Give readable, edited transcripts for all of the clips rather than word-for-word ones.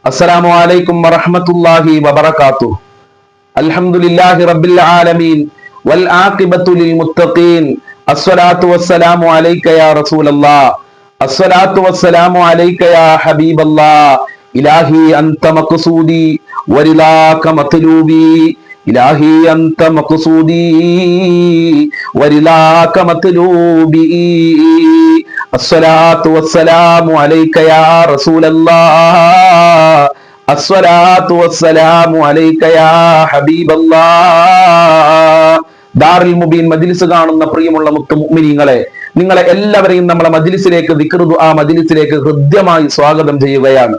السلام عليكم ورحمة الله وبركاته. الحمد لله رب العالمين والعاقبة للمتقين. الصلاة والسلام عليك يا رسول الله. الصلاة والسلام عليك يا حبيب الله. إلهي أنت مقصودي ورضاك مطلوبي. إلهي أنت مقصودي ورضاك مطلوبي. الصلاة والسلام عليك يا رسول الله. അസ്സലാത്തു വസ്സലാമു അലൈക യാ ഹബീബല്ലാഹ്. ദാറുൽ മുബീൻ മജ്ലിസ് കാണുന്ന പ്രിയമുള്ള മുത്തു മുഅ്മിനീങ്ങളെ, നിങ്ങളെ എല്ലാവരെയും നമ്മളെ മജ്ലിസിലേക്ക് ദിക്ർ ദുആ മജ്ലിസിലേക്ക് ഹൃദ്യമായി സ്വാഗതം ചെയ്യുകയാണ്.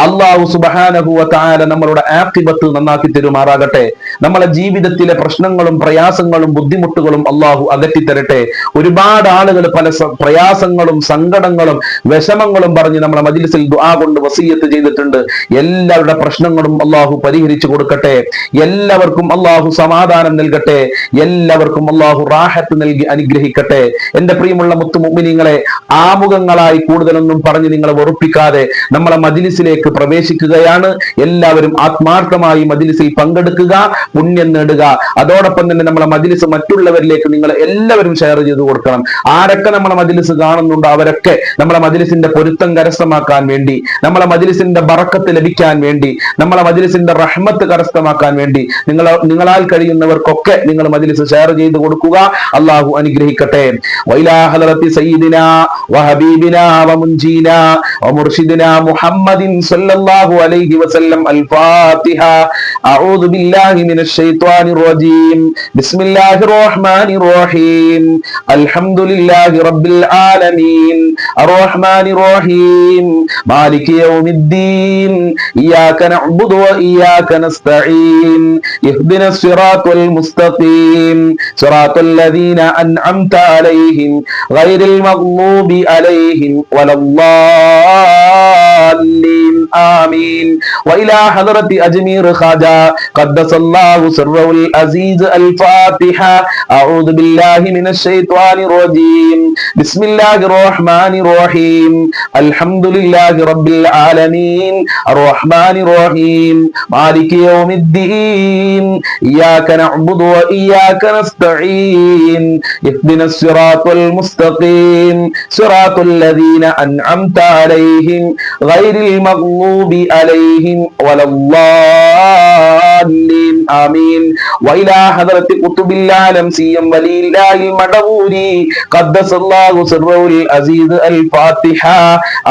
അല്ലാഹു സുബ്ഹാനഹു വ തആല നമ്മളുടെ ആഖിബത്ത് നന്നാക്കി തരുമാറാകട്ടെ. നമ്മളെ ജീവിതത്തിലെ പ്രശ്നങ്ങളും പ്രയാസങ്ങളും ബുദ്ധിമുട്ടുകളും അല്ലാഹു അകറ്റി തരട്ടെ. ഒരുപാട് ആളുകൾ പല പ്രയാസങ്ങളും സങ്കടങ്ങളും വിഷമങ്ങളും പറഞ്ഞ് നമ്മളെ മജ്ലിസിൽ ദുആ കൊണ്ട് വസിയത്ത് ചെയ്തിട്ടുണ്ട്. എല്ലാവരുടെ പ്രശ്നങ്ങളും അല്ലാഹു പരിഹരിച്ചു കൊടുക്കട്ടെ. എല്ലാവർക്കും അല്ലാഹു സമാധാനം നൽകട്ടെ. എല്ലാവർക്കും അല്ലാഹു റാഹത്ത് നൽകി അനുഗ്രഹിക്കട്ടെ. എന്റെ പ്രിയമുള്ള മുത്തു മുഅ്മിനീങ്ങളെ, ആമുഖങ്ങളായി കൂടുതലൊന്നും പറഞ്ഞ് നിങ്ങളെ വെറുപ്പിക്കാതെ നമ്മളെ മജ്ലിസിലേക്ക് പ്രവേശിക്കുകയാണ്. എല്ലാവരും ആത്മാർത്ഥമായി മജ്ലിസിൽ പങ്കെടുക്കുക, പുണ്യം നേടുക. അതോടൊപ്പം തന്നെ നമ്മളെ മജ്ലിസ് മറ്റുള്ളവരിലേക്ക് നിങ്ങൾ എല്ലാവരും ഷെയർ ചെയ്ത് കൊടുക്കണം. ആരൊക്കെ നമ്മളെ മജ്ലിസ് കാണുന്നുണ്ടോ അവരൊക്കെ നമ്മളെ മജ്ലിസിന്റെ പൊരുത്തം കരസ്ഥമാക്കാൻ വേണ്ടി, നമ്മളെ മജ്ലിസിന്റെ ബറക്കത്ത് ലഭിക്കാൻ വേണ്ടി, നമ്മളെ മജ്ലിസിന്റെ റഹ്മത്ത് കരസ്ഥമാക്കാൻ വേണ്ടി നിങ്ങളാൽ കഴിയുന്നവർക്കൊക്കെ നിങ്ങൾ മജ്ലിസ് ഷെയർ ചെയ്ത് കൊടുക്കുക. അല്ലാഹു അനുഗ്രഹിക്കട്ടെ. വഇലാ ഹളറത്തി സയ്യിദിനാ വഹബീബിനാ വമുൻജീനാ വമുർഷിദിനാ മുഹമ്മദിൻ സല്ലല്ലാഹു അലൈഹി വസല്ലം. അൽ ഫാത്തിഹ. അഊദു ബില്ലാഹി മിനശ് ശൈത്വാനിർ റജീം. ബിസ്മില്ലാഹിർ റഹ്മാനിർ റഹീം. അൽഹംദുലില്ലാഹി റബ്ബിൽ ആലമീൻ അർറഹ്മാനിർ റഹീം മാലികി യൗമിദ്ദീൻ ഇയ്യാക നഅ്ബുദു വ ഇയ്യാക നസ്തഈൻ ഇഹ്ദിനസ് സിറാത്തൽ മുസ്തഖീം സിറാത്തൽ ലദീന അൻഅംത അലൈഹിം ഗൈറിൽ മഗ്ദൂബി അലൈഹിം വലദ്ദാല്ലീൻ. ആമീൻ. വഇലാ ഹളറത്തി അജ്മീർ ഖാജ ഖദ്ദസല്ലാഹു സിർറഹുൽ അസീസ്. അൽ ഫാത്തിഹ. അഊദു ബില്ലാഹി മിനശ് ശൈത്വാനിർ റജീം. ബിസ്മില്ലാഹിർ റഹ്മാനിർ റഹീം. അൽഹംദുലില്ലാഹി റബ്ബിൽ ആലമീൻ അർറഹ്മാനിർ റഹീം മാലികി യൗമിദ്ദീൻ ഇയ്യാക നഅ്ബുദു വ ഇയ്യാക നസ്തഈൻ ഇഹ്ദിനസ് സിറാത്തൽ മുസ്തഖീം സിറാത്തൽ ലദീന അൻഅംത അലൈഹിം ഗൈറിൽ മഗ്ദൂബി അലൈഹിം വലദ്ദാല്ലീൻ. ആമീൻ. വഇലാ ഹദറത്തി ഖുതുബിൽ ആലം സിയം വലില്ലാഹിൽ മദഊരി ഖദ്ദസല്ലാഹു സിർറഹുൽ അസീസ്. അൽ ഫാത്തിഹ.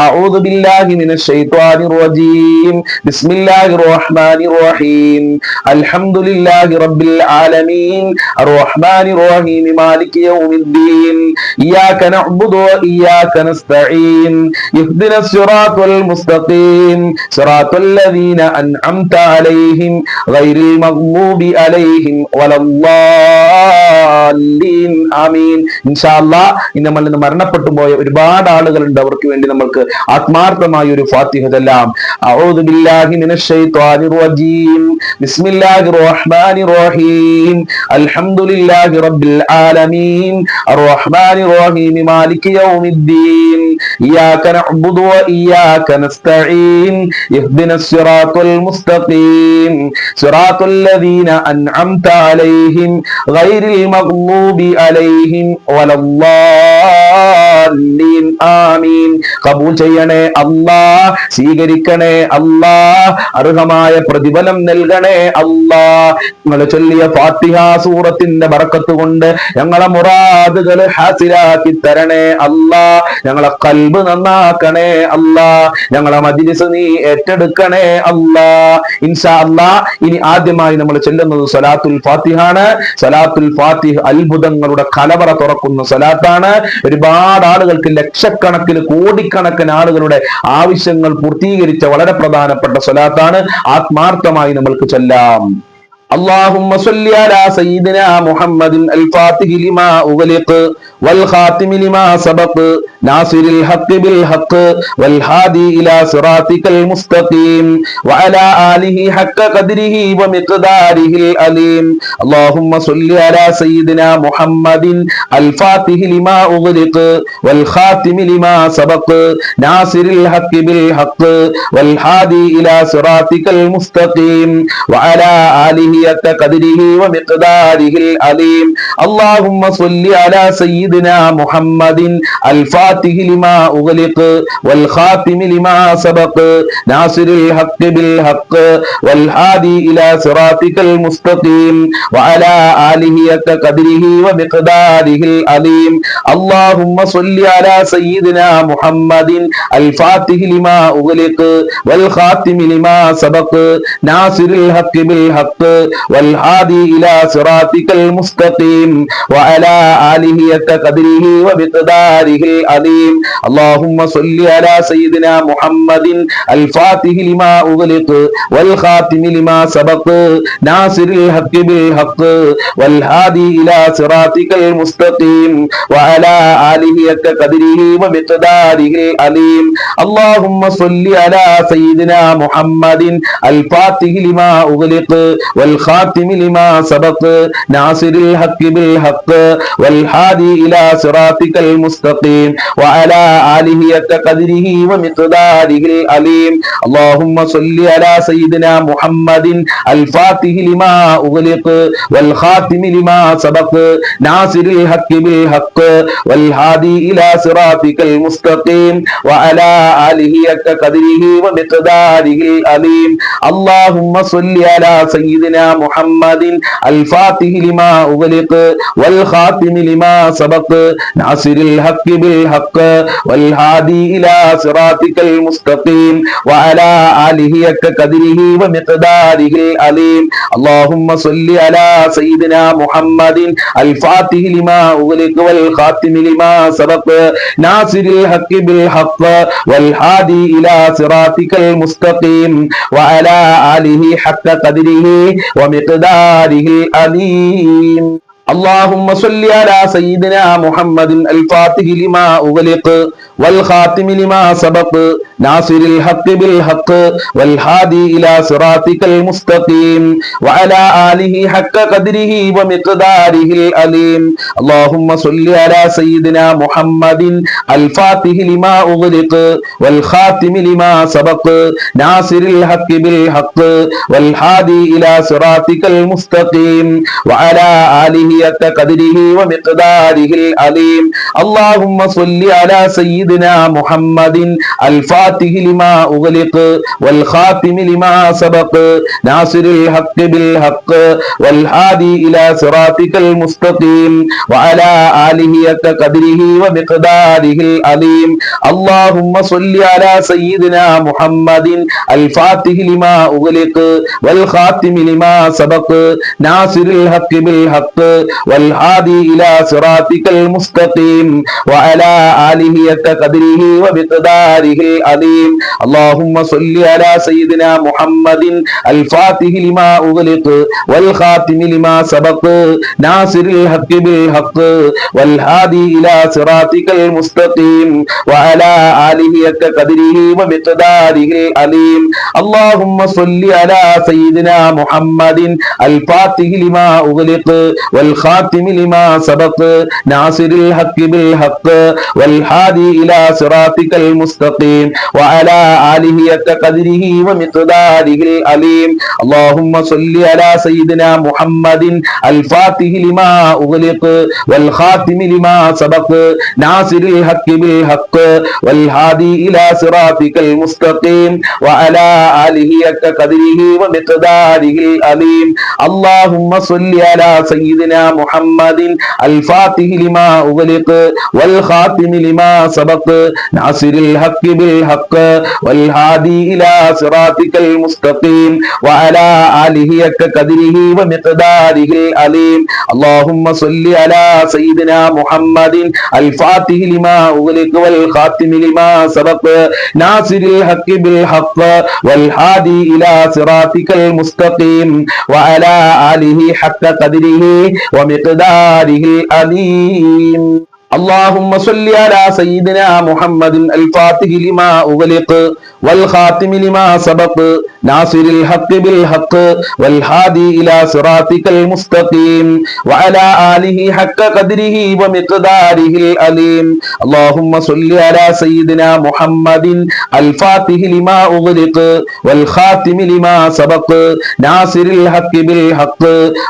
അഊദു ബില്ലാഹി മിനശ് ശൈത്വാനിർ റജീം. ബിസ്മില്ലാഹിർ റഹ്മാനിർ റഹീം. അൽഹംദുലില്ലാഹി റബ്ബിൽ ആലമീൻ അർറഹ്മാനിർ റഹീം മാലികി യൗമിദ്ദീൻ ഇയ്യാക നഅ്ബുദു വ ഇയ്യാക നസ്തഈൻ ഇഹ്ദിനസ് സിറാത്തൽ മുസ്തഖീം സിറാത്തൽ ലദീന അൻഅംത അലൈഹിം ഗൈറിൽ മഗ്ദൂബി അലൈഹിം വലദ്ദാല്ലീൻ. ആമീൻ. ഇൻഷാ അല്ലാഹ് നമ്മൾ ഇന്ന് മരണപ്പെട്ടു പോയ ഒരുപാട് ആളുകളുണ്ട്. അവർക്ക് വേണ്ടി നമ്മൾക്ക് ആത്മാർത്ഥമായ ഒരു ഫാത്തിഹ ചൊല്ലാം. അഊദു ബില്ലാഹി മിനശ് ശൈത്വാനിർ റജീം. ബിസ്മില്ലാഹിർ റഹ്മാനിർ റഹീം. അൽഹംദുലില്ലാഹി റബ്ബിൽ ആലമീൻ അർറഹ്മാനിർ റഹീം മാലികി യൗമിദ്ദീൻ ഇയ്യാക നഅ്ബുദു വ ഇയ്യാക നസ്തഈൻ ഇഹ്ദിനസ് സിറാത്തൽ മുസ്തഖീം സിറാത്തൽ ലദീന അൻഅംത അലൈഹിം ഗൈറിൽ മഗ്ദൂബി അലൈഹിം വലദ്ദാല്ലീൻ. ആമീൻ. ഖബൂൽ ചെയ്യണേ അല്ലാഹ്, സ്വീകരിക്കണേ അല്ലാഹ്, അർഹമായ പ്രതിഫലം നൽകണേ അല്ലാഹ്. നിങ്ങൾ ചൊല്ലിയ ഫാത്തിഹ സൂറത്തിന്റെ ബറക്കത്ത് കൊണ്ട് ഞങ്ങളെ മുറാദുകൾ ഹാസിലാക്കി തരണേ അല്ലാഹ്. ഞങ്ങളെ ഖൽബ് നന്നാക്കണേ അല്ലാഹ്. ഞങ്ങളെ മജ്ലിസ് നീ ഏറ്റെടുക്കണേ അല്ലാഹ്. ഇൻഷാ അല്ലാഹ് ഇനി ആദ്യമായി നമ്മൾ ചൊല്ലുന്നത് സ്വലാത്തുൽ ഫാത്തിഹാണ്. സ്വലാത്തുൽ ഫാത്തിഹ അത്ഭുതങ്ങളുടെ കലവറ തുറക്കുന്ന സ്വലാത്താണ്. ഒരുപാട് ആളുകൾക്ക് ലക്ഷക്കണക്കിന് കോടിക്കണക്കിന് ആളുകളുടെ ആവശ്യങ്ങൾ പൂർത്തീകരിച്ച വളരെ പ്രധാനപ്പെട്ട സ്വലാത്താണ്. ആത്മാർത്ഥമായി നമ്മൾക്ക് ചൊല്ലാം. اللهم صل على سيدنا محمد الفاتح لما أغلق والخاتم لما سبق ناصر الحق بالحق والهادي إلى صراطك المستقيم وعلى آله حق قدره ومقداره العليم. اللهم صل على سيدنا محمد الفاتح لما أغلق والخاتم لما سبق ناصر الحق بالحق والهادي إلى صراطك المستقيم وعلى آله حق قدره ومقداره العليم. اللهم صل على سيدنا محمد الفاتح لما أغلق والخاتم لما سبق ناصر الحق بالحق والهادي إلى صراطك المستقيم وعلى آله حق قدره ومقداره العليم. اللهم صل على سيدنا محمد الفاتح لما أغلق والخاتم لما سبق ناصر الحق بالحق والهادي إلى صراطك المستقيم وعلى آله حق قدره ومقداره العظيم. اللهم صل على سيدنا محمد الفاتح لما أغلق والخاتم لما سبق ناصر الحق بالحق والهادي إلى صراطك المستقيم وعلى آله حق قدره ومقداره العظيم. اللهم صل على سيدنا محمد الفاتح لما أغلق والخاتم لما سبق ناصر الحق بالحق والهادي إلى صراطك المستقيم وعلى آله حق قدره ومقداره العظيم. اللهم صل على سيدنا محمد الفاتح لما أغلق والخاتم لما سبق ناصر الحق بالحق والهادي إلى صراطك المستقيم وعلى آله حق قدره ومقداره العظيم. اللهم صل على سيدنا محمد الفاتح لما أغلق والخاتم لما سبق ناصر الحق بالحق والهادي إلى صراطك المستقيم وعلى آله حق قدره ومقداره العظيم. اللهم صل على سيدنا محمد الفاتح لما أغلق والخاتم لما سبق ناصر الحق بالحق والهادي إلى صراطك المستقيم وعلى آله حق قدره ومقداره العظيم. اللهم صل على سيدنا محمد الفاتح لما أغلق والخاتم لما سبق ناصر الحق بالحق والهادي إلى صراطك المستقيم وعلى آله حق قدره ومقداره العظيم. اللهم صل على سيدنا محمد الفاتح لما أغلق والخاتم لما سبق ناصر الحق بالحق والهادي إلى صراطك المستقيم وعلى آله حق قدره ومقداره العظيم. اللهم صل على سيدنا محمد الفاتح لما أغلق والخاتم لما سبق ناصر الحق بالحق والهادي إلى صراطك المستقيم وعلى آله حق قدره ومقداره العظيم. اللهم صل على سيدنا محمد الفاتح لما أغلق والخاتم لما سبق ناصر الحق بالحق والهادي إلى صراطك المستقيم وعلى آله حق قدره ومقداره العظيم. اللهم صل على سيدنا محمد الفاتح لما أغلق والخاتم لما سبق ناصر الحق بالحق والهادي إلى صراطك المستقيم وعلى آله حق قدره ومقداره العظيم. اللهم صل على سيدنا محمد الفاتح لما أغلق والخاتم لما سبق ناصر الحق بالحق والهادي إلى صراطك المستقيم وعلى آله حق قدره ومقداره العظيم. اللهم صل على سيدنا محمد الفاتح لما أغلق والخاتم لما سبق ناصر الحق بالحق والهادي إلى صراطك المستقيم وعلى آله حق قدره ومقداره العظيم. اللهم صل على سيدنا سيدنا محمد الفاتح لما أغلق والخاتم لما سبق ناصر الحق بالحق والهادي إلى صراطك المستقيم وعلى آله حق قدره ومقداره العظيم اللهم صل على سيدنا محمد الفاتح لما أغلق والخاتم لما سبق ناصر الحق بالحق والهادي إلى صراطك المستقيم وعلى آله حق قدره ومقداره العظيم اللهم صل على سيدنا محمد الفاتح لما أغلق والخاتم لما سبق ناصر الحق بالحق والهادي إلى صراطك المستقيم وعلى آله حق قدره ومقداره العظيم اللهم صل على سيدنا محمد الفاتح لما أغلق والخاتم لما سبق ناصر الحق بالحق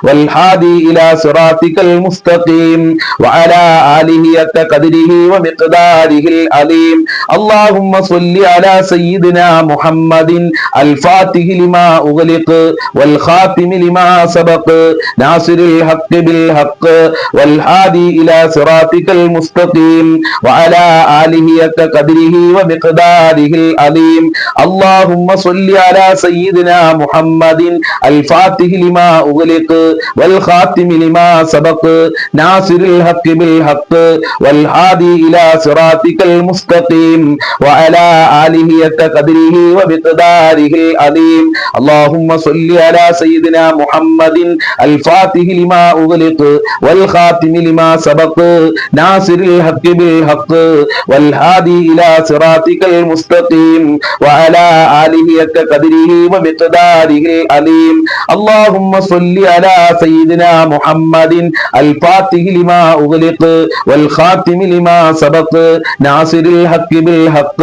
والهادي إلى صراطك المستقيم وعلى آله حق قدره ومقداره العظيم اللهم صل على سيدنا محمد الفاتح لما أغلق والخاتم لما سبق ناصر الحق بالحق والهادي إلى صراطك المستقيم وعلى آله حق قدره ومقداره العظيم اللهم صل على سيدنا محمد الفاتح لما أغلق والخاتم لما سبق ناصر الحق بالحق والهادي إلى صراطك المستقيم وعلى آله حق قدره ومقداره العظيم اللهم صل على سيدنا محمد الفاتح لما أغلق والخاتم لما سبق ناصر الحق بالحق والهادي إلى صراطك المستقيم وعلى آله حق قدره ومقداره العظيم اللهم صل على سيدنا محمد الفاتح لما أغلق والخاتم لما سبق ناصر الحق بالحق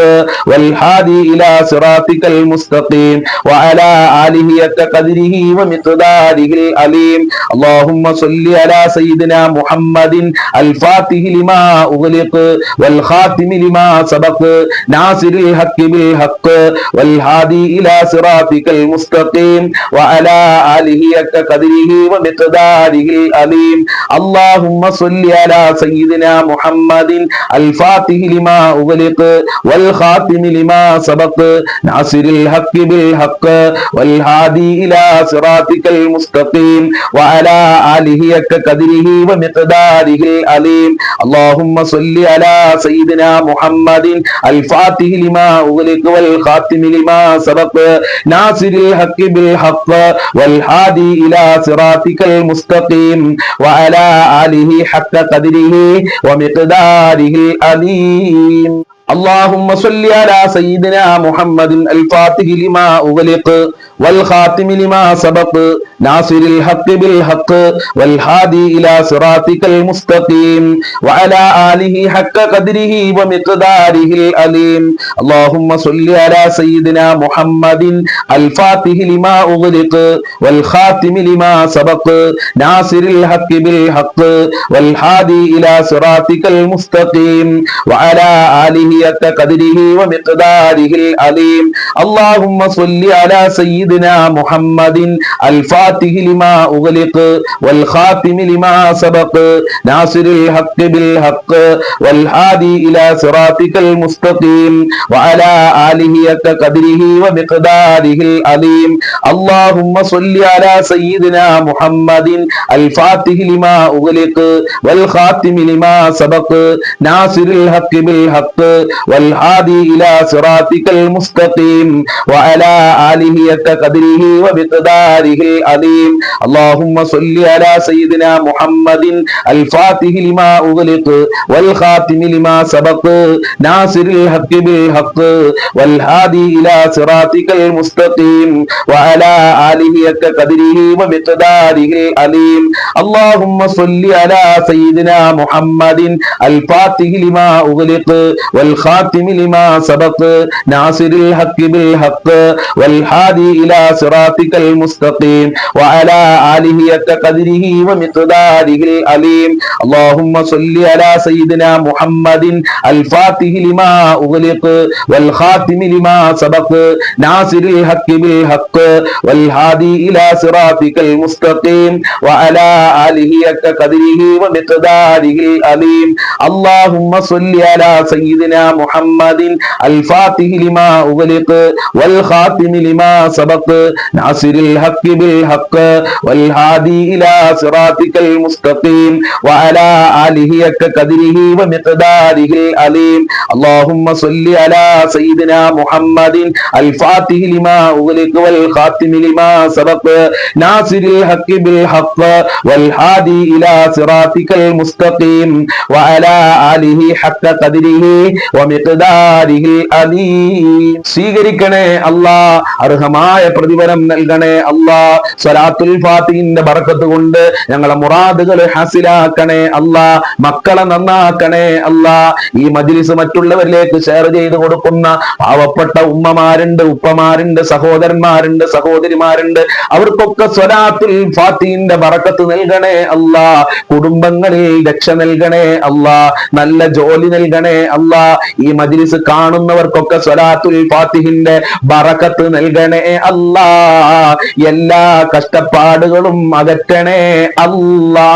والهادي إلى صراطك المستقيم وعلى آله حق قدره ومقداره العظيم اللهم صل على سيدنا محمد الفاتح لما أغلق والخاتم لما سبق ناصر الحق بالحق والهادي إلى صراطك المستقيم وعلى آله حق قدره ومقداره العظيم اللهم صل على سيدنا محمد الفاتح لما أغلق والخاتم لما سبق ناصر الحق بالحق والهادي إلى صراطك المستقيم وعلى آله حق قدره ومقداره العظيم اللهم صل على سيدنا محمد الفاتح لما أغلق والخاتم لما سبق ناصر الحق بالحق والهادي إلى صراطك المستقيم وعلى آله حق قدره ومقداره العظيم اللهم صل على سيدنا محمد الفاتح لما أغلق والخاتم لما سبق ناصر الحق بالحق والهادي إلى صراطك المستقيم وعلى آله حق قدره ومقداره العظيم اللهم صل على سيدنا محمد الفاتح لما أغلق والخاتم لما سبق ناصر الحق بالحق والهادي إلى صراطك المستقيم وعلى آله حق قدره ومقداره العظيم اللهم صل على سيدنا محمد الفاتح لما أغلق والخاتم لما سبق ناصر الحق بالحق والهادي إلى صراطك المستقيم وعلى آله حق قدره ومقداره العظيم اللهم صل على سيدنا محمد الفاتح لما أغلق والخاتم لما سبق ناصر الحق بالحق والهادي إلى صراطك المستقيم وعلى آله حق قدره ومقداره العظيم اللهم صل على سيدنا محمد الفاتح لما أغلق والخاتم لما سبق ناصر الحق بالحق والهادي إلى صراطك المستقيم وعلى آله حق قدره ومقداره العظيم اللهم صل على سيدنا محمد الفاتح لما أغلق والخاتم لما سبق ناصر الحق بالحق والهادي إلى صراطك المستقيم وعلى آله قدره ومقداره العليم اللهم صل على سيدنا محمد الفاتح لما أغلق والخاتم لما سبق ناصر الحق بالحق والهادي إلى صراطك المستقيم وعلى آله قدره ومقداره العليم اللهم صل على سيدنا محمد الفاتح لما أغلق والخاتم لما سبق ناصر الحق بالحق والهادي إلى صراطك المستقيم وعلى آله قدره ومقداره العليم اللهم صل على سيدنا محمد الفاتح لما أغلق والخاتم لما سبق ناصر الحق بالحق والهادي إلى صراطك المستقيم وعلى آله حق قدره ومقداره العليم സ്വീകരിക്കണേ അല്ലാ, അർഹമായ പ്രതിഫലം നൽകണേ അല്ലാ. സ്വലാത്തുൽ ഫാത്തിഹിന്റെ ബറക്കത്ത് കൊണ്ട് ഞങ്ങളെ മുറാദുകൾ ഹാസിലാക്കണേ അല്ലാ, മക്കളെ നന്നാക്കണേ അല്ലാ. ഈ മജ്ലിസ് മറ്റുള്ളവരിലേക്ക് ഷെയർ ചെയ്ത് കൊടുക്കുന്ന പാവപ്പെട്ട ഉമ്മമാരുണ്ട്, ഉപ്പമാരുണ്ട്, സഹോദരന്മാരുണ്ട്, സഹോദരിമാരുണ്ട്. അവർക്കൊക്കെ സ്വലാത്തുൽ ഫാത്തിഹിന്റെ ബറക്കത്ത് നൽകണേ അല്ലാ. കുടുംബങ്ങളിൽ രക്ഷ നൽകണേ അല്ലാ, നല്ല ജോലി നൽകണേ അല്ലാ. ഈ മജ്ലിസ് കാണുന്നവർക്കൊക്കെ സ്വലാത്തുൽ ഫാത്തിഹിന്റെ ബറക്കത്ത് നൽകണേ അല്ലാ. എല്ലാ കഷ്ടപ്പാടുകളും അകറ്റണേ അല്ലാ.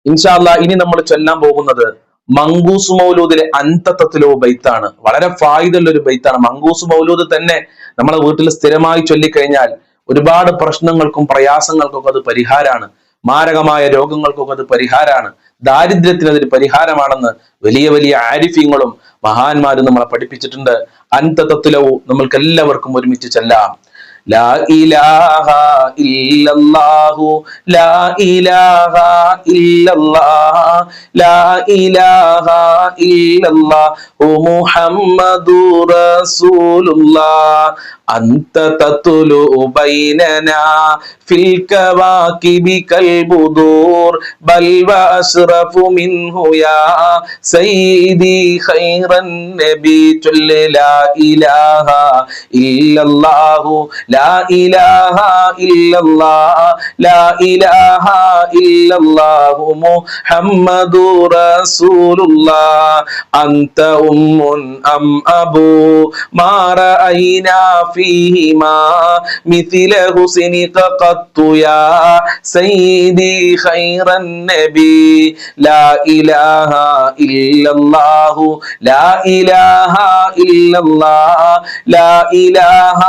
ഇൻഷാ അല്ലാ ഇനി നമ്മൾ ചൊല്ലാൻ പോകുന്നത് മങ്കൂസ് മൗലൂദിലെ അന്തത്തത്തിലോ ബൈത്താണ്. വളരെ ഫായിദുള്ള ഒരു ബൈത്താണ്. മങ്കൂസ് മൗലൂദ് തന്നെ നമ്മളെ വീട്ടിൽ സ്ഥിരമായി ചൊല്ലിക്കഴിഞ്ഞാൽ ഒരുപാട് പ്രശ്നങ്ങൾക്കും പ്രയാസങ്ങൾക്കൊക്കെ അത് പരിഹാരമാണ്. മാരകമായ രോഗങ്ങൾക്കൊക്കെ അത് പരിഹാരമാണ്. ദാരിദ്ര്യത്തിന് അതൊരു പരിഹാരമാണെന്ന് വലിയ വലിയ ആരിഫ്യങ്ങളും മഹാന്മാരും നമ്മളെ പഠിപ്പിച്ചിട്ടുണ്ട്. അന്തത്തത്തിലോ നമ്മൾക്ക് എല്ലാവർക്കും ഒരുമിച്ച് ചെല്ലാം. ലാ ഇലാഹ ഇല്ലല്ലാഹു ലാ ഇലാഹ ഇല്ലല്ലാഹ് ലാ ഇലാഹ ഇല്ലല്ലാഹു മുഹമ്മദുർ റസൂലുള്ളാഹ് അന്ത തത്ലു ബൈനനാ ഫിൽ കവാകിബി കൽ ബുദൂർ ബൽ വഅസ്റഫു മിൻഹു യാ സയ്യിദി ഖൈറൻ നബി ലാ ഇലാഹ ഇല്ലല്ലാഹു ലാ ഇലാഹ ഇല്ലല്ലാഹ് ലാ ഇലാഹ ഇല്ലല്ലാഹു മുഹമ്മദുർ റസൂലുള്ളാഹ് അന്ത ഉമ്മുൻ അം അബൂ മാ റഅയ്നാ ഫീഹിമാ മിഥ്ല ഹുസ്നിക ഖത്തു യാ സയ്യിദി ഖൈറൻ നബി ലാ ഇലാഹ ഇല്ലല്ലാഹു ലാ ഇലാഹ ഇല്ലല്ലാഹ് ലാ ഇലാഹ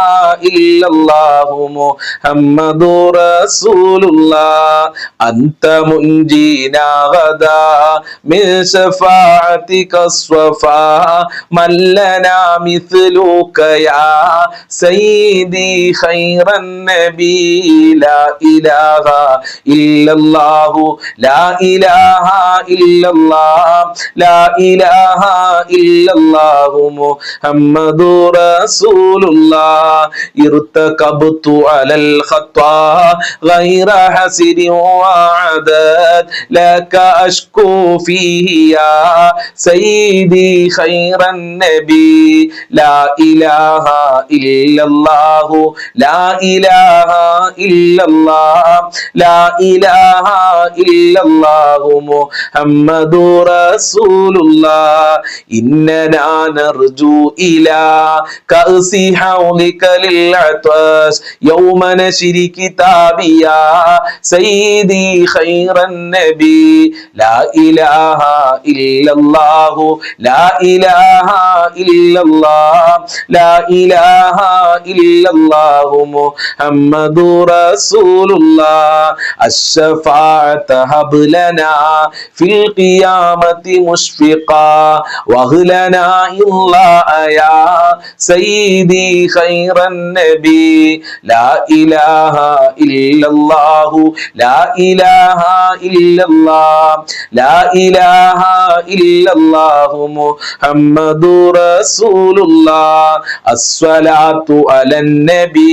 ഇല്ലല്ലാഹു മുഹമ്മദുർ റസൂലുള്ളാഹ് അന്ത മുൻജീനാ ഗദാ മിൻ ശഫാഅതിക സ്വഫാ മല്ലനാ മിസ്ലുക യാ സയ്യിദി ഖൈറൻ നബി ലാ ഇലാഹ ഇല്ലല്ലാഹു ലാ ഇലാഹ ഇല്ലല്ലാഹ് ലാ ഇലാഹ ഇല്ലല്ലാഹു മുഹമ്മദുർ റസൂലുള്ളാഹ് ഇർതകബ്തു അലൽ ഖത്താ ഗൈറ ഹസിരി വഅദദ് ലക അഷ്കു ഫീഹി യാ സയ്യിദി ഖൈറൻ നബി ലാ ഇലാഹ ഇല്ലല്ലാഹു ലാ ഇലാഹ ഇല്ലല്ലാഹ് ലാ ഇലാഹ ഇല്ലല്ലാഹു മുഹമ്മദുർ റസൂലുള്ളാഹ് ഇന്നനാ നർജു ഇലാ കഅസി ഹൗലിക ലിൽ അത്വാസ് യൗമ നശ്രി കിതാബിയാ സയ്യിദി ഖൈറൻ നബി ലാ ഇലാഹ ഇല്ലല്ലാഹു ലാ ഇലാഹ ഇല്ലല്ലാഹ് ലാ ഇലാഹ ഇല്ലല്ലാഹു മുഹമ്മദുർ റസൂലുള്ളാഹ് അശ്ശഫാഅത ഹബ് ലനാ ഫിൽ ഖിയാമത്തി മുശ്ഫിഖാ വഹ് ലനാ ഇല്ലാ യാ സയ്യിദി ഖൈറൻ നബി ലാ ഇലാഹ ഇല്ലല്ലാഹു ലാ ഇലാഹ ഇല്ലല്ലാഹ് ലാ ഇലാഹ ഇല്ലല്ലാഹു മുഹമ്മദുർ റസൂലുള്ളാഹ് അസ്സലാത്തു അലൻ നബി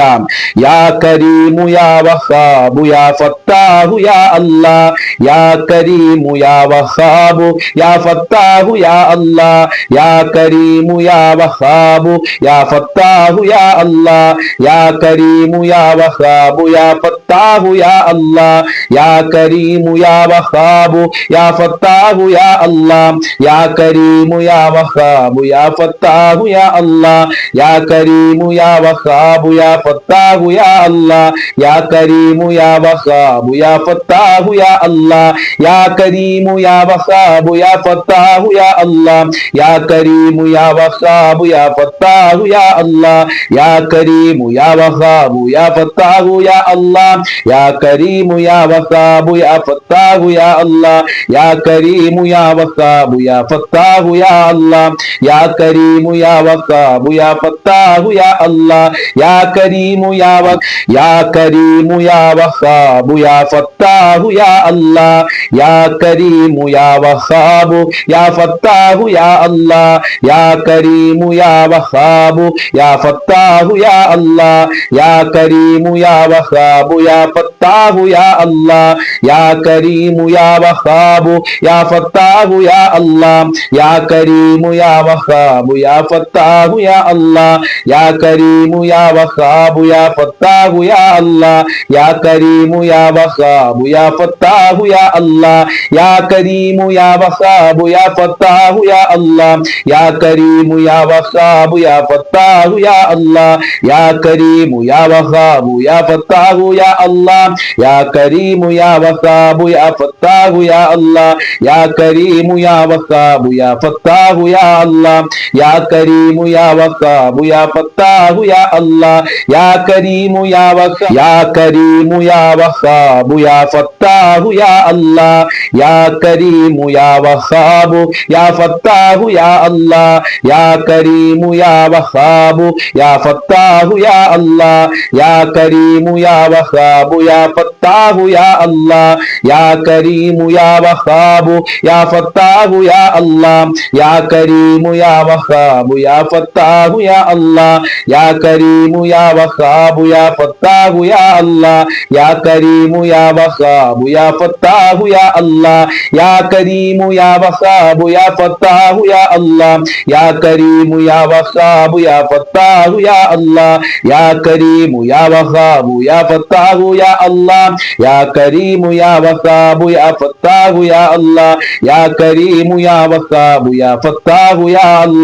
എല്ലാം. യാ കരീമു യാ വഹാബു യാ ഫത്താഹു യാ അല്ലാഹ്, യാ കരീമു യാ വഹാബു യാ ഫത്താഹു യാ അല്ലാഹ്, യാ കരീമു യാ വഹാബു യാ ഫത്താഹു യാ അല്ലാഹ്, യാ കരീമു യാ വഹാബു യാ ഫത്താഹു യാ അല്ലാഹ്, യാ കരീമു യാ വഹാബു യാ ഫത്താഹു യാ അല്ലാഹ്, യാ കരീമു യാ വഹാബു യാ ഫത്താഹു യാ അല്ലാഹ്, യാ കരീമു യാ വഹാബു യാ ഫത്താഹു യാ അല്ലാഹ്, യാ കരീമു യാ വഹാബു യാ ഫത്താഹു യാ അല്ലാഹ്, യാ കരീമു യാ വഹാബു യാ ഫത്താഹു യാ അല്ലാഹ്, യാ കരീമു യാ വഹാബു യാ ഫത്താഹു യാ അല്ലാഹ്, യാ കരീമു യാ വഹാബു യാ ഫത്താഹു യാ അല്ലാഹ്, യാ കരീമു യാ വഹാബു യാ ഫത്താഹു യാ അല്ലാഹ്, യാ കരീമു യാ വഹാബു യാ ഫത്താഹു യാ അല്ലാഹ്, യാ കരീമു യാ വഹാബു യാ ഫത്താഹു യാ അല്ലാഹ്, യാ കരീമു യാ യാ കരീമു യാ വഹാബു യാ ഫത്താഹു യാ അല്ലാഹ്, യാ കരീമു യാ വഹാബു യാ ഫത്താഹു യാ അല്ലാഹ്, യാ കരീമു യാ വഹാബു യാ ഫത്താഹു യാ അല്ലാഹ്, യാ കരീമു യാ വഹാബു യാ ഫത്താഹു യാ അല്ലാഹ്, യാ കരീമു യാ വഹാബു യാ ഫത്താഹു യാ അല്ലാഹ്, യാ കരീമു യാ വഹാബു യാ ഫത്താഹു യാ അല്ലാഹ്, യാ കരീമു യാ വഹാബു യാ ഫത്താഹു യാ അല്ലാഹ്, യാ കരീമു യാ വഹാബു യാ ഫത്താഹു യാ അല്ലാഹ്, യാ കരീമു യാ വഹാബു യാ ഫത്താഹു യാ അല്ലാഹ്, യാ കരീമു യാ വഹാബു യാ ഫത്താഹു യാ അല്ലാഹ്, യാ കരീമു യാ വഹാബു യാ ഫത്താഹു യാ അല്ലാഹ്, യാ കരീമു യാ വഹാബു യാ ഫത്താഹു യാ അല്ലാഹ്, യാ കരീമു യാ വഹാബു യാ ഫത്താഹു യാ അല്ലാഹ്, യാ കരീമു യാ വഹാബു യാ ഫത്താഹു യാ അല്ലാഹ്, യാ കരീമു യാ യാ കരീമു യാ വഹാബു യാ ഫത്താഹു യാ അല്ലാഹ്, യാ കരീമു യാ വഹാബു യാ ഫത്താഹു യാ അല്ലാഹ്, യാ കരീമു യാ വഹാബു യാ ഫത്താഹു യാ അല്ലാഹ്, യാ കരീമു യാ വഹാബു യാ ഫത്താഹു യാ അല്ലാഹ്, യാ കരീമു യാ വഹാബു യാ ഫത്താഹു യാ അല്ലാഹ്, യാ കരീമു യാ വഹാബു യാ ഫത്താഹു യാ അല്ലാഹ്, യാ കരീമു യാ വഹാബു യാ ഫത്താഹു യാ അല്ലാഹ്, യാ കരീമു യാ വഹാബു യാ ഫത്താഹു യാ അല്ലാഹ്, യാ കരീമു യാ വഹാബു യാ ഫത്താഹു യാ അല്ലാഹ്, യാ കരീമു യാ വഹാബു യാ ഫത്താഹു യാ അല്ലാഹ്, യാ കരീമു യാ വഹാബു യാ ഫത്താഹു യാ അല്ലാഹ്, യാ കരീമു യാ വഹാബു യാ ഫത്താഹു യാ അല്ലാഹ്, യാ കരീമു യാ വഹാബു യാ ഫത്താഹു യാ അല്ലാഹ്, യാ കരീമു യാ വഹാബു യാ ഫത്താഹു യാ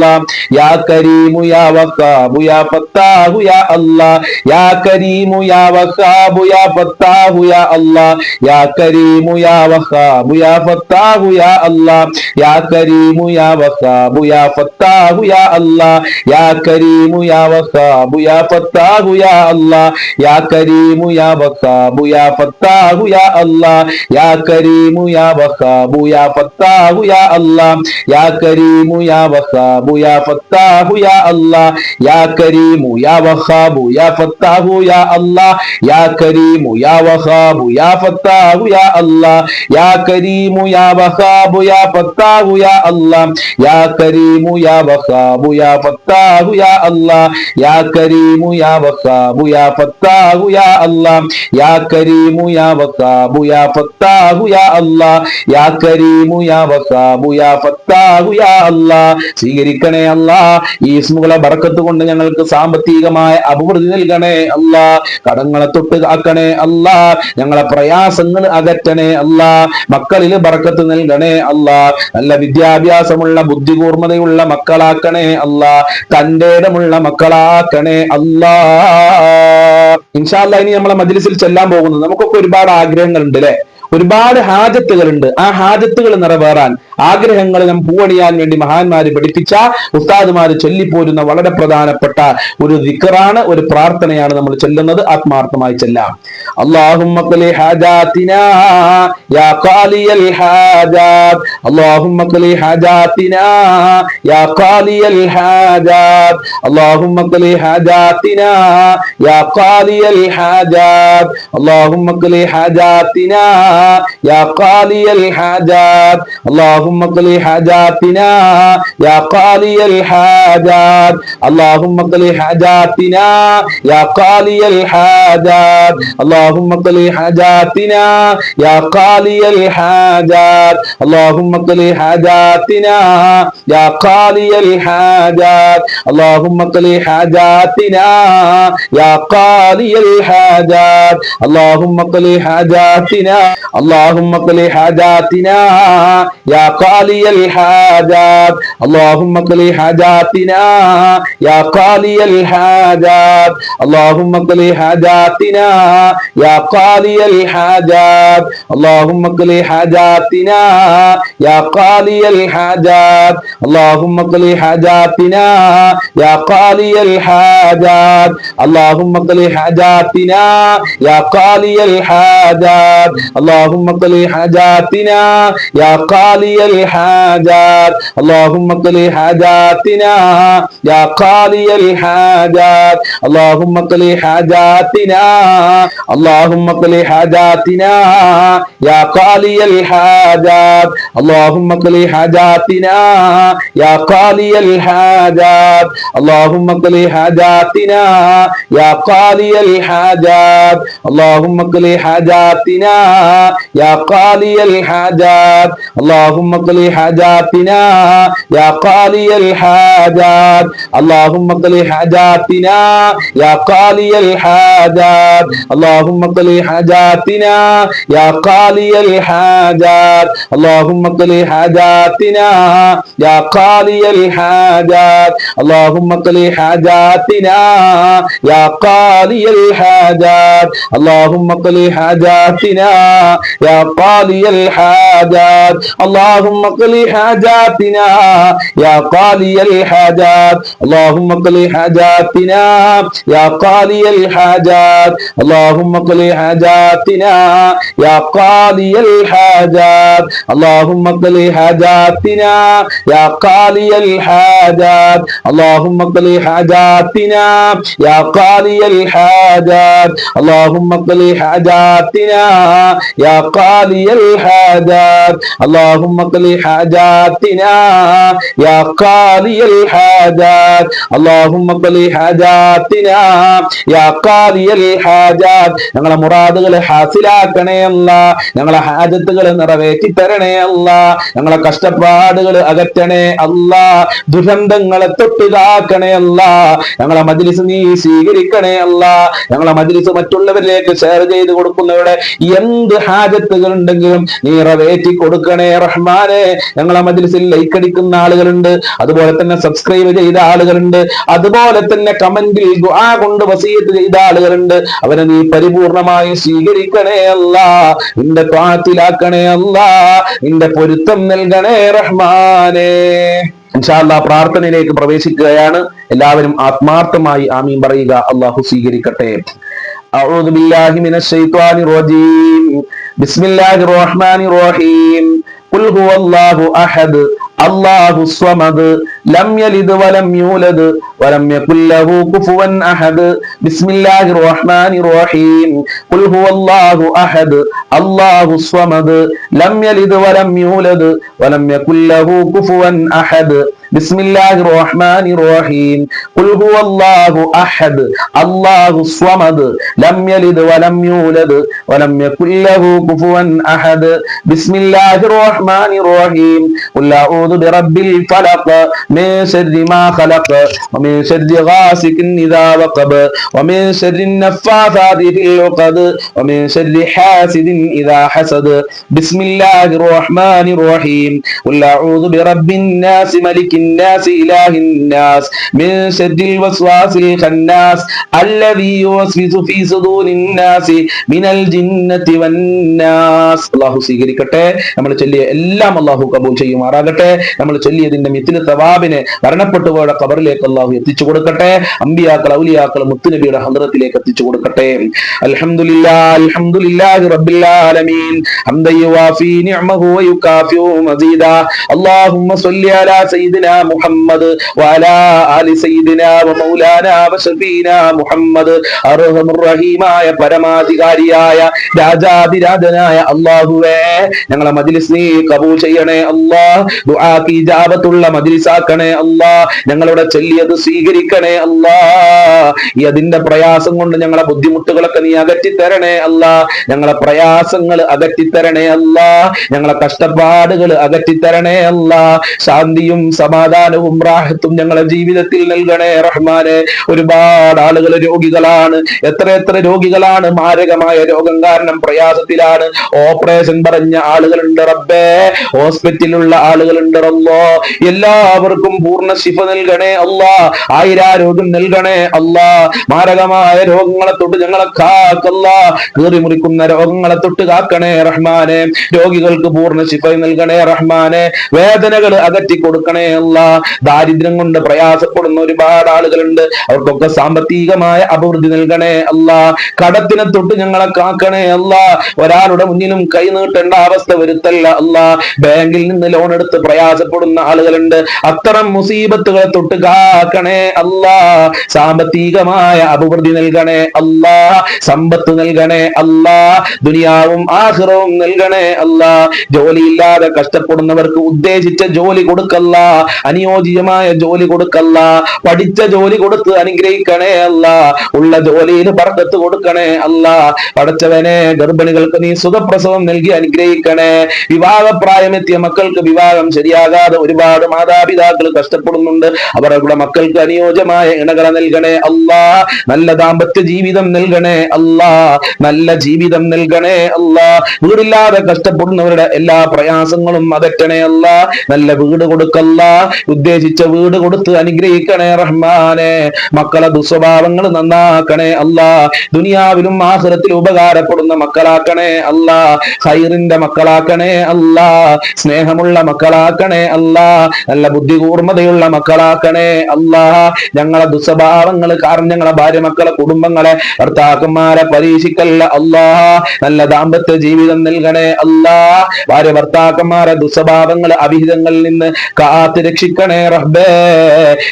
അല്ലാഹ്, യാ കരീമു യാ വഹാബു യാ ഫത്താഹു യാ അല്ലാഹ്, യാ കരീമു യാ വഹാബു യാ ഫത്താഹു യാ അല്ലാഹ്, യാ കരീമു യാ വഹാബു യാ ഫത്താഹു യാ അല്ലാഹ്, യാ കരീമു യാ വഹാബു യാ ഫത്താഹു യാ അല്ലാഹ്, യാ കരീമു യാ വഹാബു യാ ഫത്താഹു യാ അല്ലാഹ്, യാ കരീമു യാ വഹാബു യാ ഫത്താഹു യാ അല്ലാഹ്, യാ കരീമു യാ വഹാബു യാ ഫത്താഹു യാ അല്ലാഹ്, യാ കരീമു യാ വഹാബു യാ ഫത്താഹു യാ അല്ലാഹ്, യാ കരീമു യാ വഹാബു യാ ഫത്താഹു യാ അല്ലാഹ്, യാ കരീമു യാ വഹാബു യാ ഫത്താഹു യാ അല്ലാഹ്, യാ കരീമു യാ വഹാബു യാ ഫത്താഹു യാ അല്ലാഹ്, യാ കരീമു യാ വഹാബു യാ ഫത്താഹു യാ അല്ലാഹ്, യാ കരീമു യാ വഹാബു യാ ഫത്താഹു യാ അല്ലാഹ്, യാ കരീമു യാ വഹാബു യാ ഫത്താഹു യാ അല്ലാഹ്. സ്വീകരിക്കണേ അല്ലാഹ്, ഈ ഇസ്മുകളെ ബർക്കത്ത് കൊണ്ട് ഞങ്ങൾക്ക് സാമ്പത്തികമായ അഭിവൃദ്ധി നൽകണേ അല്ലാഹ്, കടങ്ങളെ തൊട്ട് കാക്കണേ അല്ലാഹ്, ഞങ്ങളെ പ്രയാസങ്ങൾ അകറ്റണേ അല്ലാഹ്, മക്കളിൽ ബർക്കത്ത് നൽകണേ അല്ലാഹ്, നല്ല വിദ്യാഭ്യാസമുള്ള ബുദ്ധികൂർമ്മതയുള്ള മക്കളാക്കണേ അല്ലാഹ്, തന്റെ ഇടമുള്ള മക്കളാക്കണേ അല്ലാഹ്. ഇൻഷാ അല്ലാഹ് ഇനി നമ്മളെ മജ്ലിസിൽ ചെല്ലാൻ പോകുന്നത്, നമുക്കൊക്കെ ഒരുപാട് ആഗ്രഹങ്ങളുണ്ട് അല്ലെ, ഒരുപാട് ഹാജത്തുകളുണ്ട്. ആ ഹാജത്തുകൾ നിറവേറാൻ, ആഗ്രഹങ്ങൾ നാം പൂവണിയാൻ വേണ്ടി മഹാന്മാര് പഠിപ്പിച്ച, ഉസ്താദുമാര് ചൊല്ലിപ്പോരുന്ന വളരെ പ്രധാനപ്പെട്ട ഒരു ദിക്റാണ്, ഒരു പ്രാർത്ഥനയാണ് നമ്മൾ ചൊല്ലുന്നത്. ആത്മാർത്ഥമായി ചെല്ലാം. അല്ലാഹുമ്മ ഖ്ലി ഹാജാതിനാ യാ ഖാലിയൽ ഹാജാത്, അല്ലാഹുമ്മ ഖ്ലി ഹാജാതിനാ യാ ഖാലിയൽ ഹാജാത്, അല്ലാഹുമ്മ ഖ്ലി ഹാജാതിനാ യാ ഖാലിയൽ ഹാജാത്, അല്ലാഹുമ്മ ഖ്ലി ഹാജാതിനാ യാ ഖാലിയൽ ഹാജാത്, അല്ലാഹുമ്മ اللهم اقضِ حاجاتنا يا قاضي الحاجات اللهم اقضِ حاجاتنا يا قاضي الحاجات اللهم اقضِ حاجاتنا يا قاضي الحاجات اللهم اقضِ حاجاتنا يا قاضي الحاجات اللهم اقضِ حاجاتنا يا قاضي الحاجات اللهم اقضِ حاجاتنا اللهم اقضِ حاجاتنا يا قاضي الحاجات اللهم اقضِ حاجاتنا يا قاضي الحاجات اللهم اقضِ حاجاتنا يا قاضي الحاجات اللهم اقضِ حاجاتنا يا قاضي الحاجات اللهم اقضِ حاجاتنا يا قاضي الحاجات اللهم اقضِ حاجاتنا يا قاضي الحاجات اللهم اقضِ حاجاتنا يا قاضي الحاجات اللهم اقضِ حاجاتنا يا قاضي الحاجات اللهم اقضِ حاجاتنا اللهم اقضِ حاجاتنا يا قاضي الحاجات اللهم اقضِ حاجاتنا يا قاضي الحاجات اللهم اقضِ حاجاتنا يا قاضي الحاجات اللهم اقضِ حاجاتنا يا قاضي الحاجات اللهم اقضِ حاجاتنا يا قاضي الحاجات اللهم اقضِ حاجاتنا يا قاضي الحاجات اللهم اقضِ حاجاتنا يا قاضي الحاجات اللهم اقضِ حاجاتنا يا قاضي الحاجات اللهم اقضِ حاجاتنا يا قاضي الحاجات اللهم اقضِ حاجاتنا يا قاضي الحاجات اللهم اقضِ حاجاتنا يا قاضي الحاجات اللهم اقضِ حاجاتنا يا قاضي الحاجات اللهم اقضِ حاجاتنا يا قاضي الحاجات اللهم اقضِ حاجاتنا يا قاضي الحاجات اللهم اقضِ حاجاتنا يا قاضي الحاجات اللهم اقضِ حاجاتنا يا قاضي الحاجات اللهم اقضِ حاجاتنا يا قاضي الحاجات اللهم اقضِ حاجاتنا يا قاضي الحاجات ഞങ്ങളെ മുറാദുകളെ ഹാസിലാക്കണേ അല്ലാ ഞങ്ങളെ ഹാജത്തുകൾ നിറവേറ്റി തരണേ അല്ലാ ഞങ്ങളെ കഷ്ടപ്പാടുകൾ അകറ്റണേ അല്ലാ ദുരന്തങ്ങളെ തൊട്ട് കാക്കണേ അല്ലാ ഞങ്ങളെ മജ്‌ലിസ് നീ സ്വീകരിക്കണേ അല്ലാ ഞങ്ങളെ മജ്‌ലിസ് മറ്റുള്ളവരിലേക്ക് ഷെയർ ചെയ്ത് കൊടുക്കുന്നവരുടെ എന്ത് ഹാജത്തുകൾ ഉണ്ടെങ്കിലും നീ നിറവേറ്റി കൊടുക്കണേ റഹ്മാനെ ഞങ്ങളെ മജ്‌ലിസിൽ ലൈക്ക് അടിക്കുന്ന ആളുകളുണ്ട് അതുപോലെ തന്നെ സബ്സ്ക്രൈബ് ചെയ്ത ആളുകളുണ്ട് അതുപോലെ തന്നെ കമന്റിൽ ദുആ കൊണ്ട് വസിയത്ത് ചെയ്ത ആളുകളുണ്ട് അവരെ നീ പരിപൂർണമായി സ്വീകരിക്കണേ അല്ലാ നിന്റെ ത്വാഅത്തിലാക്കണേ അല്ലാ നിന്റെ പൊരുത്തം നൽകണേ റഹ്മാനേ ഇൻഷാ അല്ലാഹ് പ്രാർത്ഥനയിലേക്ക് പ്രവേശിക്കുകയാണ് എല്ലാവരും ആത്മാർത്ഥമായി ആമീൻ പറയുക അല്ലാഹു സ്വീകരിക്കട്ടെ അഊദു ബില്ലാഹി മിനശ് ശൈത്വാനിർ റജീം ബിസ്മില്ലാഹിർ റഹ്മാനിർ റഹീം ഖുൽ ഹുവല്ലാഹു അഹദ് അല്ലാഹു സ്വമദ് ലം യലിദ് വലം യൂലദ് വലം യകുൽ ലഹു കുഫുവൻ അഹദ് ബിസ്മില്ലാഹിർ റഹ്മാനിർ റഹീം ഖുൽ ഹുവല്ലാഹു അഹദ് അല്ലാഹു സ്വമദ് ലം യലിദ് വലം യൂലദ് വലം യകുൽ ലഹു കുഫുവൻ അഹദ് ബിസ്മില്ലാഹിർ റഹ്മാനിർ റഹീം ഖുൽ ഹുവല്ലാഹു അഹദ് അല്ലാഹു സ്വമദ് ലം യലിദ് വലം യൂലദ് വലം യകുൽ ലഹു കുഫുവൻ അഹദ് ബിസ്മില്ലാഹിർ റഹ്മാനിർ റഹീം ഖുൽ അഊദു ബിറബ്ബിൽ ഫലഖ് മിൻ ശർരി മാ ഖലഖ് വമിൻ ശർരി ഗാസികിൻ ഇദാ വഖബ് വമിൻ ശർരി നഫ്ഫാഥാതി ഫിൽ ഉഖദ് വമിൻ ശർരി ഹാസിദിൻ ഇദാ ഹസദ് ബിസ്മില്ലാഹിർ റഹ്മാനിർ റഹീം ഖുൽ അഊദു ബിറബ്ബിൻ നാസ് മലികിൻ الناس إله الناس من شر الوسواس الخناس الذي يوسوس في صدور الناس من الجنة والناس അല്ലാഹു സ്വീകരിക്കട്ടെ നമ്മൾ ചൊല്ലിയ എല്ലാം അല്ലാഹു കബൂൽ ചെയ്യുമാറാകട്ടെ നമ്മൾ ചൊല്ലിയതിന്റെ മിത്ല സവാബിനെ മരണപ്പെട്ടുപോയ ഖബറിലേക്ക് അല്ലാഹു എത്തിച്ചു കൊടുക്കട്ടെ അമ്പിയാക്കൾ ഔലിയാക്കൾ മുത്തുനബിയുടെ ഹദ്റത്തിലേക്ക് എത്തിച്ചു കൊടുക്കട്ടെ അൽഹംദുലില്ലാഹി റബ്ബിൽ ആലമീൻ ഹംദൻ യുവാഫി നിഅമഹു വയുകാഫിഉ മസീദാ അല്ലാഹുമ്മ സ്വല്ലി അലാ സയ്യിദിനാ സയ്യിദിനാ മുഹമ്മദ് വഅലാ ആലി സയ്യിദിനാ വമൗലാനാ വശഫീനാ മുഹമ്മദ്. അർഹമുർ റഹീമായ പരമാധികാരിയായ രാജാതിരാജനായ അല്ലാഹുവേ, ഞങ്ങളെ മജ്ലിസ് നീ കബൂൽ ചെയ്യണേ അല്ലാഹ്. ദുആക്ക് ഇജാബത്തുള്ള മജ്ലിസാക്കണേ അല്ലാഹ്. ഞങ്ങളുടെ ചൊല്ലിയത് സ്വീകരിക്കണേ അല്ലാഹ്. ഈ അതിന്റെ പ്രയാസം കൊണ്ട് ഞങ്ങളെ ബുദ്ധിമുട്ടുകളൊക്കെ നീ അകറ്റി തരണേ അല്ലാഹ്. ഞങ്ങളെ പ്രയാസങ്ങൾ അകറ്റി തരണേ അല്ലാഹ്. ഞങ്ങളെ കഷ്ടപ്പാടുകൾ അകറ്റി തരണേ അല്ലാഹ്. ശാന്തിയും സമാധാനവും റാഹത്തും ഞങ്ങളെ ജീവിതത്തിൽ നൽകണേ റഹ്മാനെ. ഒരുപാട് ആളുകൾ രോഗികളാണ്, എത്ര രോഗികളാണ്, മാരകമായ രോഗം കാരണം പ്രയാസത്തിലാണ്. ഓപ്പറേഷൻ പറഞ്ഞ ആളുകളുണ്ട് റബ്ബേ, ഹോസ്പിറ്റലിലുള്ള ആളുകളുണ്ട് റബ്ബോ. എല്ലാവർക്കും പൂർണ്ണ ശിഫ നൽകണേ അല്ലാ. ആയിരാരോഗ്യം നൽകണേ അല്ലാ. മാരകമായ രോഗങ്ങളെ തൊട്ട് ഞങ്ങളെ കാക്കല്ല. കീറി മുറിക്കുന്ന രോഗങ്ങളെ തൊട്ട് കാക്കണേ റഹ്മാനെ. രോഗികൾക്ക് പൂർണ്ണ ശിഫ നൽകണേ റഹ്മാനെ. വേദനകൾ അകറ്റി കൊടുക്കണേ അല്ലാ. ദാരിദ്ര്യം കൊണ്ട് പ്രയാസപ്പെടുന്ന ഒരുപാട് ആളുകളുണ്ട്, അവർക്കൊക്കെ സാമ്പത്തികമായ അഭിവൃദ്ധി നൽകണേ അല്ലാ. കടത്തിനെ തൊട്ട് ഞങ്ങളെ കാക്കണേ അല്ലാ. ഒരാളുടെ മുന്നിലും കൈ നീട്ടേണ്ട അവസ്ഥ വരുത്തല്ല അല്ലാ. ബാങ്കിൽ നിന്ന് ലോൺ എടുത്ത് പ്രയാസപ്പെടുന്ന ആളുകളുണ്ട്, അത്തരം മുസീബത്തുകളെ തൊട്ട് കാക്കണേ അല്ലാ. സാമ്പത്തികമായ അഭിവൃദ്ധി നൽകണേ അല്ലാ. സമ്പത്ത് നൽകണേ അല്ലാ. ദുനിയാവും ആഖിറവും നൽകണേ അല്ലാ. ജോലിയില്ലാതെ കഷ്ടപ്പെടുന്നവർക്ക് ഉദ്ദേശിച്ച ജോലി കൊടുക്കല്ല, അനുയോജ്യമായ ജോലി കൊടുക്കല്ല. പഠിച്ച ജോലി കൊടുത്ത് അനുഗ്രഹിക്കണേ അല്ലാ. ഉള്ള ജോലിയിൽ ബർക്കത്ത് കൊടുക്കണേ അല്ലാ. പടച്ചവനെ, ഗർഭിണികൾക്ക് നീ സുഖപ്രസവം നൽകി അനുഗ്രഹിക്കണേ. വിവാഹപ്രായമെത്തിയ മക്കൾക്ക് വിവാഹം ശരിയാകാതെ ഒരുപാട് മാതാപിതാക്കൾ കഷ്ടപ്പെടുന്നുണ്ട്, അവരുടെ മക്കൾക്ക് അനുയോജ്യമായ ഇണകളെ നൽകണേ അല്ലാ. നല്ല ദാമ്പത്യ ജീവിതം നൽകണേ അല്ലാ. നല്ല ജീവിതം നൽകണേ അല്ലാ. വീടില്ലാതെ കഷ്ടപ്പെടുന്നവരുടെ എല്ലാ പ്രയാസങ്ങളും അകറ്റണേ അല്ലാ. നല്ല വീട് കൊടുക്കല്ല, ഉദ്ദേശിച്ച വീട് കൊടുത്ത് അനുഗ്രഹിക്കണേ റഹ്മാനെ. മക്കളെ ദുസ്വഭാവങ്ങൾ നന്നാക്കണേ അല്ലാ. ദുനിയാവിലും ആഖിറത്തിലും ഉപകാരപ്പെടുന്ന മക്കളാക്കണേ അല്ലാ. ഖൈറിന്റെ മക്കളാക്കണേ അല്ലാ. സ്നേഹമുള്ള മക്കളാക്കണേ അല്ലാ. നല്ല ബുദ്ധികൂർമ്മതയുള്ള മക്കളാക്കണേ അല്ലാ. ഞങ്ങളെ ദുസ്വഭാവങ്ങൾ കാരണം ഞങ്ങളെ ഭാര്യ മക്കളെ കുടുംബങ്ങളെ ഭർത്താക്കന്മാരെ പരീക്ഷിക്കല്ല അല്ലാ. നല്ല ദാമ്പത്യ ജീവിതം നൽകണേ അല്ലാ. ഭാര്യ ഭർത്താക്കന്മാരെ ദുസ്വഭാവങ്ങൾ അവിഹിതങ്ങളിൽ നിന്ന് കാത്ത് രക്ഷിക്കണേ റബ്ബേ.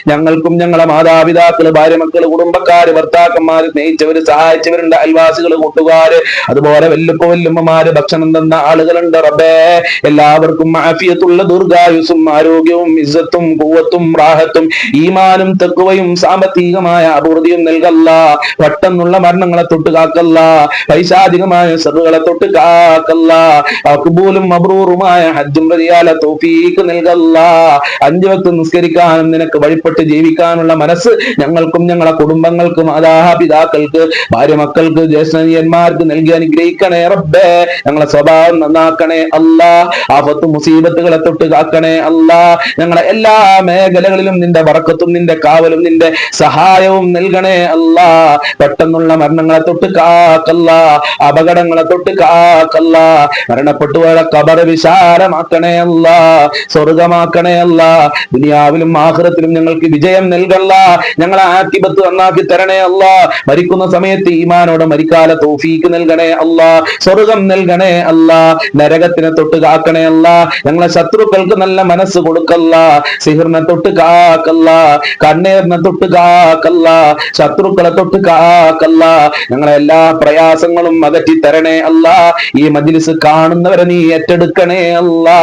ഞങ്ങൾക്കും ഞങ്ങളെ മാതാപിതാക്കള്, ഭാര്യ മക്കള്, കുടുംബക്കാര്, ഭർത്താക്കന്മാര്, സ്നേഹിച്ചവര്, സഹായിച്ചവരുണ്ട്, അയൽവാസികള്, കൂട്ടുകാര്, അതുപോലെ വല്ലുമ്മമാര്, ഭക്ഷണം തന്ന ആളുകളുണ്ട് റബ്ബേ. എല്ലാവർക്കും ആഫിയത്തുള്ള ദീർഘായുസ്സും ആരോഗ്യവും ഇസ്സത്തും ഖുവ്വത്തും റാഹത്തും ഈമാനും തഖ്വയും സാമ്പത്തികമായ അഭിവൃദ്ധിയും നൽകല്ല. പെട്ടെന്നുള്ള മരണങ്ങളെ തൊട്ട് കാക്കല്ല. പൈശാചികമായ ശർറുകളെ തൊട്ട് കാക്കല്ല. മഖ്ബൂലും മബ്റൂറുമായ ഹജ്ജും റളിയാല തൗഫീഖ് നൽകല്ല. 5 വക്ത് നിസ്കരിക്കാനും നിനക്ക് വഴിപ്പെട്ട് ജീവിക്കാനുള്ള മനസ്സ് ഞങ്ങൾക്കും ഞങ്ങളെ കുടുംബങ്ങൾക്കും മാതാപിതാക്കൾക്ക്, ഭാര്യ മക്കൾക്ക്, ജ്യേഷ്ഠന്മാർക്ക് നൽകി അനുഗ്രഹിക്കണേ റബ്ബേ. ഞങ്ങളെ സ്വഭാവം നന്നാക്കണേ അല്ലാ. ആഫത്ത് മുസീബത്തുകളെ തൊട്ട് കാക്കണേ അല്ലാ. ഞങ്ങളെ എല്ലാ മേഖലകളിലും നിന്റെ ബറക്കത്തും നിന്റെ കാവലും നിന്റെ സഹായവും നൽകണേ അല്ലാ. പെട്ടെന്നുള്ള മരണങ്ങളെ തൊട്ട് കാക്കല്ല. അപകടങ്ങളെ തൊട്ട് കാക്കല്ല. മരണപ്പെട്ടുപോയ ഖബർ വിശാലമാക്കണേ അല്ലാ. സ്വർഗമാക്കണേ അല്ലാ. ദുനിയാവിലും ആഖിറത്തിലും ഞങ്ങൾക്ക് വിജയം നൽകല്ല. ഞങ്ങളെ ആഖിബത്ത് നന്നാക്കി തരണേ അല്ലാ. മരിക്കുന്ന സമയത്ത് ഈമാനോടെ മരിക്കാല തൗഫീഖ് നൽകണേ അല്ലാ. സ്വർഗം നൽകണേ അല്ലാ. നരകത്തിനെ തൊട്ട് കാക്കണേ അല്ലാ. ഞങ്ങളെ ശത്രുക്കൾക്ക് നല്ല മനസ്സ് കൊടുക്കല്ല. സിഹിറിനെ തൊട്ട് കാക്കല്ല. കണ്ണീറിനെ തൊട്ട് കാക്കല്ല. ശത്രുക്കളെ തൊട്ട് കാക്കല്ല. ഞങ്ങളെ എല്ലാ പ്രയാസങ്ങളും അകറ്റി തരണേ അല്ലാ. ഈ മജ്ലിസ് കാണുന്നവരെ നീ ഏറ്റെടുക്കണേ അല്ലാ.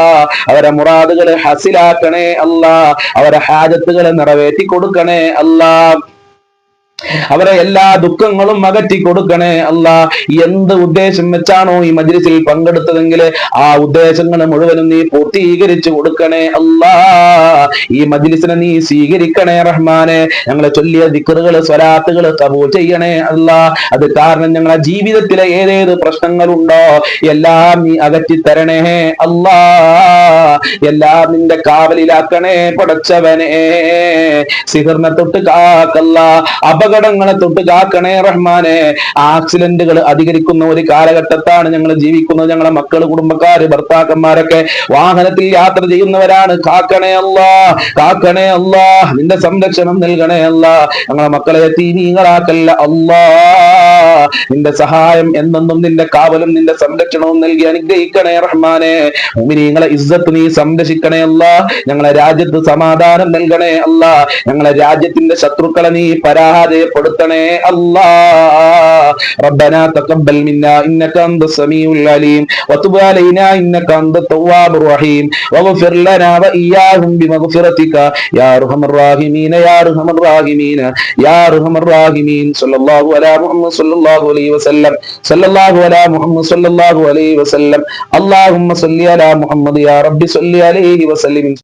അവരെ മുറാദുകളെ ഹസിലാക്കണേ അല്ലാ. അവരെ ഹാജത്തുകളെ നിറവേറ്റി കൊടുക്കണേ അല്ലാ. അവരെ എല്ലാ ദുഃഖങ്ങളും അകറ്റി കൊടുക്കണേ അല്ലാ. എന്ത് ഉദ്ദേശം വെച്ചാണോ ഈ മജ്ലിസിൽ പങ്കെടുത്തതെങ്കിൽ ആ ഉദ്ദേശങ്ങൾ മുഴുവനും നീ പൂർത്തീകരിച്ചു കൊടുക്കണേ അല്ലാ. ഈ മജ്ലിസിനെ നീ സ്വീകരിക്കണേ റഹ്മാനെ. ഞങ്ങളെ ചൊല്ലിയ ദിക്റുകൾ, സ്വലാത്തുകൾ കബൂൽ ചെയ്യണേ അല്ലാ. അത് കാരണം ഞങ്ങളെ ജീവിതത്തിലെ ഏതേത് പ്രശ്നങ്ങളുണ്ടോ എല്ലാം നീ അകറ്റി തരണേ അല്ലാ. എല്ലാം നിന്റെ കാവലിലാക്കണേ പടച്ചവനെ. സിഹിറിനെ തൊട്ട് കാക്കല്ല. അപകടങ്ങളെ തൊട്ട് കാക്കണേ റഹ്മാനെ. ആക്സിഡന്റുകൾ അധികരിക്കുന്ന ഒരു കാലഘട്ടത്താണ് ഞങ്ങൾ ജീവിക്കുന്നത്. ഞങ്ങളെ മക്കള്, കുടുംബക്കാര്, ഭർത്താക്കന്മാരൊക്കെ വാഹനത്തിൽ യാത്ര ചെയ്യുന്നവരാണ്. കാക്കണേ അല്ലാ, കാക്കണേ അല്ലാ, നിന്റെ സംരക്ഷണം നൽകണേ അല്ലാ. ഞങ്ങളെ മക്കളെ യതീമീങ്ങളാക്കല്ല അല്ലാ. നിന്റെ സഹായം എന്നെന്നും, നിന്റെ കാവലും നിന്റെ സംരക്ഷണവും നൽകി അനുഗ്രഹിക്കണേ റഹ്മാനെ. മുഅ്മിനീങ്ങളെ ഇസ്സത്ത് നീ സംരക്ഷിക്കണേ അല്ലാ. ഞങ്ങളെ രാജ്യത്ത് സമാധാനം നൽകണേ അല്ലാ. ഞങ്ങളെ രാജ്യത്തിന്റെ ശത്രുക്കളെ നീ പരാജയപ്പെടുത്തണേ അല്ലാ. റബ്ബനാ തഖബ്ബൽ മിന്നാ ഇന്നക അൻതസ് സമീഉൽ അലീം വതുബ് അലൈനാ ഇന്നക അൻതത് തവ്വാബുർ റഹീം വഗ്ഫിർ ലനാ വഇയ്യാഹും ബിമഗ്ഫിറതിക യാ അർഹമർ റഹീമീൻ യാ അർഹമർ റഹീമീൻ യാ അർഹമർ റഹീമീൻ. സല്ലല്ലാഹു അലാ മുഹമ്മദ് സല്ലല്ലാഹു അലൈഹി വസല്ലം, സല്ലല്ലാഹു അലാ മുഹമ്മദ് സല്ലല്ലാഹു അലൈഹി വസല്ലം. അല്ലാഹുമ്മ സല്ലി അലാ മുഹമ്മദ് യാ റബ്ബി സല്ലി അലൈഹി വസല്ലം.